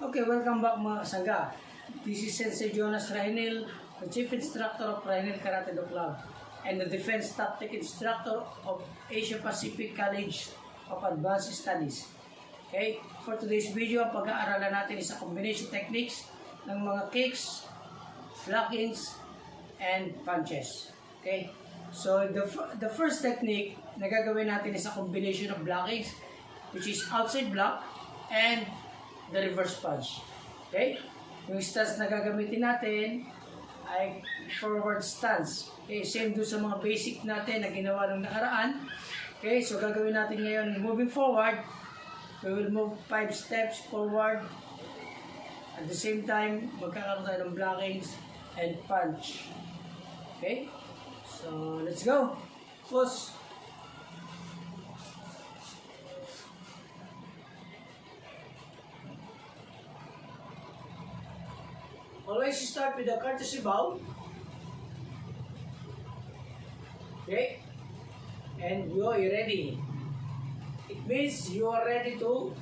Okay, welcome back mga kasangga. This is Sensei Jonas Rainil, the Chief Instructor of Rainil Karate Do Club and the Defense Tactic Instructor of Asia Pacific College of Advanced Studies. Okay, for today's video, pag-aaralan natin is a combination techniques ng mga kicks, blockings, and punches. Okay, so the first technique na gagawin natin is a combination of blockings, which is outside block and the reverse punch. Okay? Yung stance na gagamitin natin ay forward stance. Okay? Same do sa mga basic natin na ginawa ng nakaraan. Okay? So gagawin natin ngayon, moving forward, we will move 5 steps forward. At the same time, magkakaroon tayo ng blockings and punch. Okay? So, let's go. Pause. Always start with a courtesy bow. Okay? And you are ready. It means you are ready to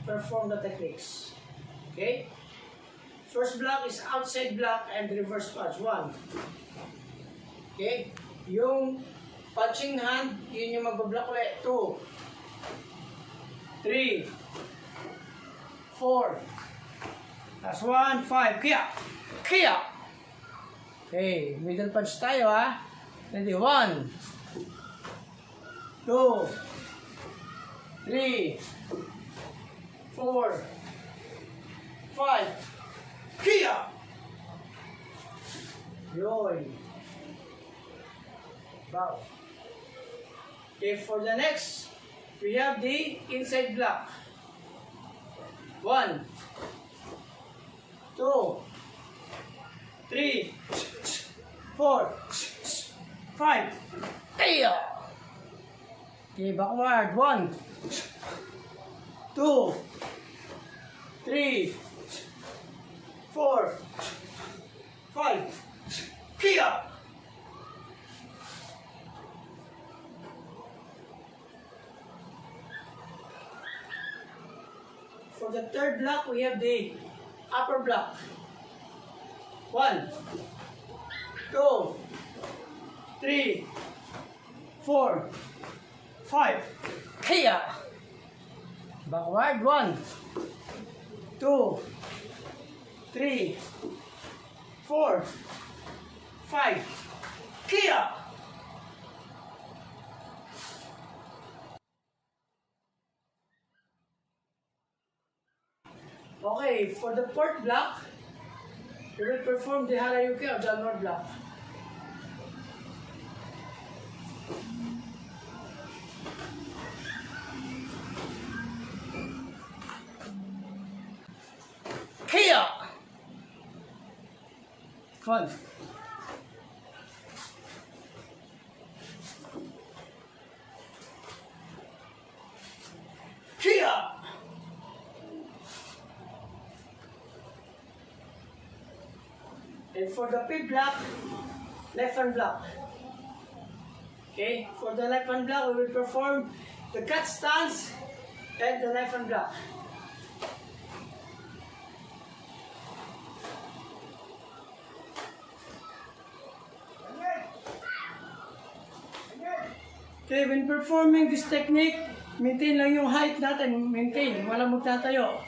perform the techniques. Okay? First block is outside block and reverse punch. 1. Okay? Yung punching hand, yun yung magbablock ulit. 2. 3. 4. That's 1, 5. Kaya! Kaya! Okay, middle punch tayo ha. Ready? 1, 2, 3, 4, 5. Kaya! Yoy! Bow. Okay, for the next, we have the inside block. 1, 2, 3, 4, 5. Kaya! Okay, backward. 1, 2, 3, 4, 5. Kaya! For the third block, we have the upper block. 1, 2, 3, 4, 5. Kaya! Backward. 1, 2, 3, 4, 5. Kaya! Okay, for the fourth block, we will perform the Harayuki or downward block. Kaya! 1. Kaya! And for the fifth block, left hand block. Okay, for the left hand block, we will perform the cut stance and the left hand block. Okay, when performing this technique, maintain lang yung height natin, maintain, walang magtatayo.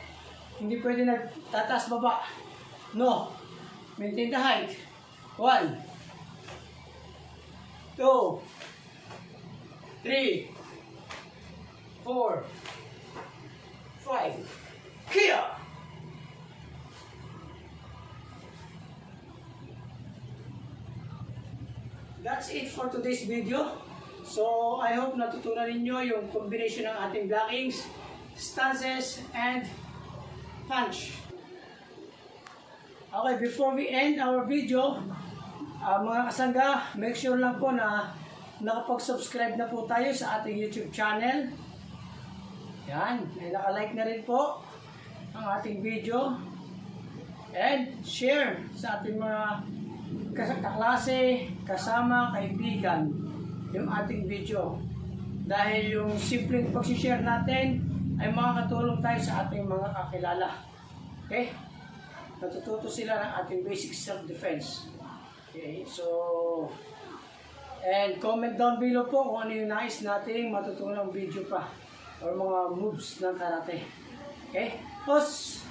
Hindi pwede nagtataas baba. No. Maintain the height. 1, 2, 3, 4, 5. Kaya! That's it for today's video. So, I hope natutunan ninyo yung combination ng ating blockings, stances, and punch. Okay, before we end our video, mga kasangga, make sure lang po na nakapag-subscribe na po tayo sa ating YouTube channel. Yan, naka-like na rin po ang ating video. And share sa ating mga kaklase, kasama, kaibigan yung ating video. Dahil yung simpleng pag-share natin ay makakatulong tayo sa ating mga kakilala. Okay? Natututo sila ng ating basic self-defense. Okay, so, and comment down below po kung ano yung nais nating matutunang video pa or mga moves ng karate. Okay? Tapos,